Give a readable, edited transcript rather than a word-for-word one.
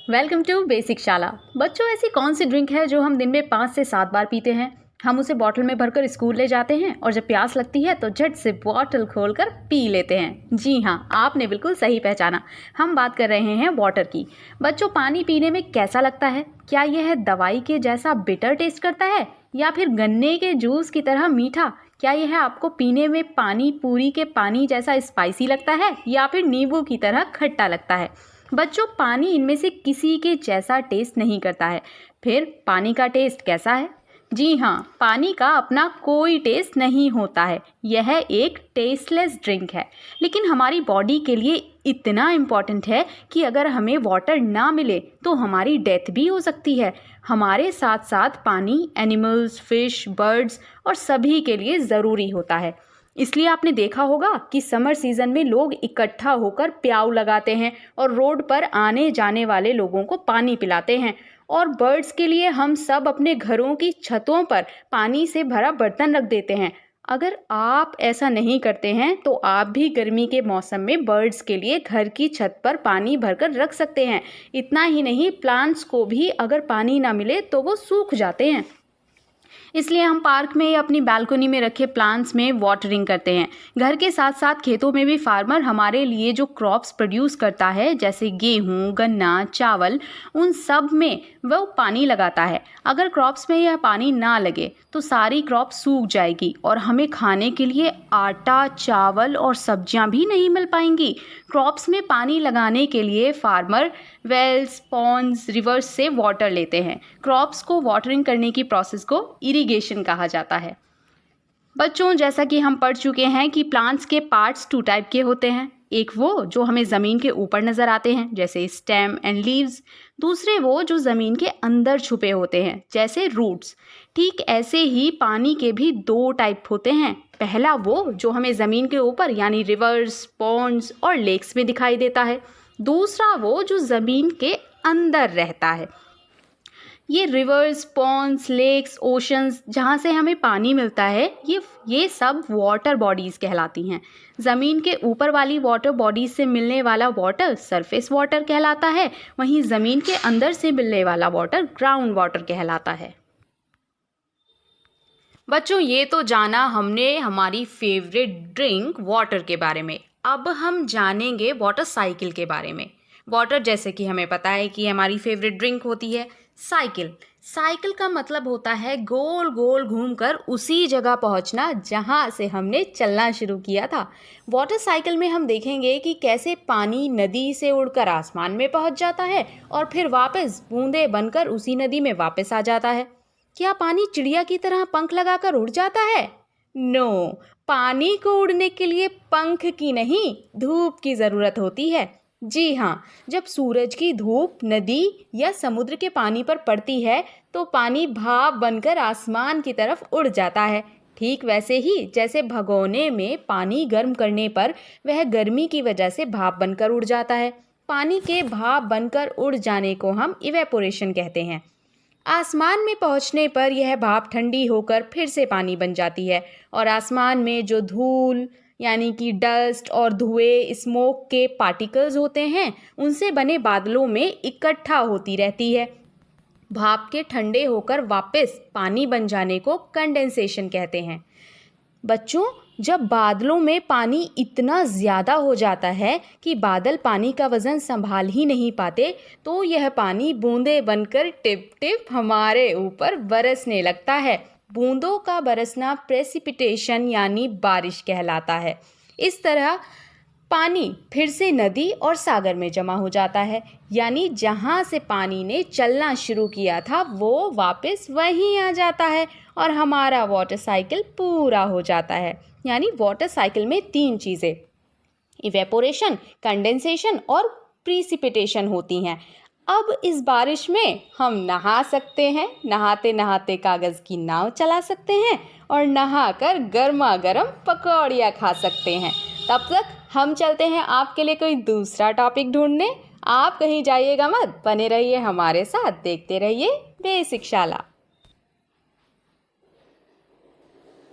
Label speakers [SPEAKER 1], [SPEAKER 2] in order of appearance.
[SPEAKER 1] Welcome to basic शाला। बच्चों, ऐसी कौन सी ड्रिंक है जो हम दिन में 5 से 7 बार पीते हैं? हम उसे बॉटल में भरकर स्कूल ले जाते हैं और जब प्यास लगती है तो झट से बॉटल खोलकर पी लेते हैं। जी हाँ, आपने बिल्कुल सही पहचाना। हम बात कर रहे हैं वाटर की। बच्चों, पानी पीने में कैसा लगता है? क्या यह दवाई के जैसा बिटर टेस्ट करता है या फिर गन्ने के जूस की तरह मीठा? क्या यह आपको पीने में पानी पूरी के पानी जैसा स्पाइसी लगता है या फिर नींबू की तरह खट्टा लगता है? बच्चों, पानी इनमें से किसी के जैसा टेस्ट नहीं करता है। फिर पानी का टेस्ट कैसा है? जी हाँ, पानी का अपना कोई टेस्ट नहीं होता है। यह एक टेस्टलेस ड्रिंक है, लेकिन हमारी बॉडी के लिए इतना इम्पॉर्टेंट है कि अगर हमें वाटर ना मिले तो हमारी डेथ भी हो सकती है। हमारे साथ साथ पानी एनिमल्स, फिश, बर्ड्स और सभी के लिए ज़रूरी होता है। इसलिए आपने देखा होगा कि समर सीजन में लोग इकट्ठा होकर प्याऊ लगाते हैं और रोड पर आने जाने वाले लोगों को पानी पिलाते हैं। और बर्ड्स के लिए हम सब अपने घरों की छतों पर पानी से भरा बर्तन रख देते हैं। अगर आप ऐसा नहीं करते हैं तो आप भी गर्मी के मौसम में बर्ड्स के लिए घर की छत पर पानी भरकर रख सकते हैं। इतना ही नहीं, प्लांट्स को भी अगर पानी ना मिले तो वो सूख जाते हैं। इसलिए हम पार्क में या अपनी बालकनी में रखे प्लांट्स में वाटरिंग करते हैं। घर के साथ साथ खेतों में भी फार्मर हमारे लिए जो क्रॉप्स प्रोड्यूस करता है, जैसे गेहूँ, गन्ना, चावल, उन सब में वो पानी लगाता है। अगर क्रॉप्स में यह पानी ना लगे तो सारी क्रॉप सूख जाएगी और हमें खाने के लिए आटा, चावल और सब्जियां भी नहीं मिल पाएंगी। क्रॉप्स में पानी लगाने के लिए फार्मर वेल्स, पॉन्ड्स, रिवर्स से वाटर लेते हैं। क्रॉप्स को वाटरिंग करने की प्रोसेस को इरिगेशन कहा जाता है। बच्चों, जैसा कि हम पढ़ चुके हैं कि प्लांट्स के पार्ट्स 2 टाइप के होते हैं। एक वो जो हमें ज़मीन के ऊपर नज़र आते हैं, जैसे स्टेम एंड लीव्स। दूसरे वो जो ज़मीन के अंदर छुपे होते हैं, जैसे रूट्स। ठीक ऐसे ही पानी के भी 2 टाइप होते हैं। पहला वो जो हमें ज़मीन के ऊपर यानी रिवर्स, पॉन्ड्स और लेक्स में दिखाई देता है। दूसरा वो जो ज़मीन के अंदर रहता है। ये रिवर्स, पॉन्ड्स, लेक्स, ओशंस, जहाँ से हमें पानी मिलता है, ये सब वाटर बॉडीज़ कहलाती हैं। ज़मीन के ऊपर वाली वाटर बॉडीज़ से मिलने वाला वाटर सरफेस वाटर कहलाता है, वहीं ज़मीन के अंदर से मिलने वाला वाटर ग्राउंड वाटर कहलाता है। बच्चों, ये तो जाना हमने हमारी फेवरेट ड्रिंक वाटर के बारे में। अब हम जानेंगे वाटर साइकिल के बारे में। वाटर, जैसे कि हमें पता है कि हमारी फेवरेट ड्रिंक होती है। साइकिल साइकिल का मतलब होता है गोल गोल घूमकर उसी जगह पहुंचना जहां से हमने चलना शुरू किया था। वाटर साइकिल में हम देखेंगे कि कैसे पानी नदी से उड़कर आसमान में पहुंच जाता है और फिर वापस बूंदे बनकर उसी नदी में वापस आ जाता है। क्या पानी चिड़िया की तरह पंख लगाकर उड़ जाता है? नो, पानी को उड़ने के लिए पंख की नहीं, धूप की ज़रूरत होती है। जी हाँ, जब सूरज की धूप नदी या समुद्र के पानी पर पड़ती है तो पानी भाप बनकर आसमान की तरफ उड़ जाता है। ठीक वैसे ही जैसे भगोने में पानी गर्म करने पर वह गर्मी की वजह से भाप बनकर उड़ जाता है। पानी के भाप बनकर उड़ जाने को हम इवेपोरेशन कहते हैं। आसमान में पहुंचने पर यह भाप ठंडी होकर फिर से पानी बन जाती है और आसमान में जो धूल यानी कि डस्ट और धुएं, स्मोक के पार्टिकल्स होते हैं, उनसे बने बादलों में इकट्ठा होती रहती है। भाप के ठंडे होकर वापस पानी बन जाने को कंडेंसेशन कहते हैं। बच्चों, जब बादलों में पानी इतना ज़्यादा हो जाता है कि बादल पानी का वज़न संभाल ही नहीं पाते तो यह पानी बूंदे बनकर टिप टिप हमारे ऊपर बरसने लगता है। बूंदों का बरसना प्रेसिपिटेशन यानी बारिश कहलाता है। इस तरह पानी फिर से नदी और सागर में जमा हो जाता है, यानी जहाँ से पानी ने चलना शुरू किया था वो वापस वहीं आ जाता है और हमारा वाटर साइकिल पूरा हो जाता है। यानी वाटर साइकिल में 3 चीज़ें इवेपोरेशन, कंडेंसेशन और प्रीसिपिटेशन होती हैं। अब इस बारिश में हम नहा सकते हैं, नहाते नहाते कागज़ की नाव चला सकते हैं और नहाकर गर्मा गर्म पकौड़ियाँ खा सकते हैं। तब तक हम चलते हैं आपके लिए कोई दूसरा टॉपिक ढूंढने। आप कहीं जाइएगा मत, बने रहिए हमारे साथ, देखते रहिए बेसिक शाला।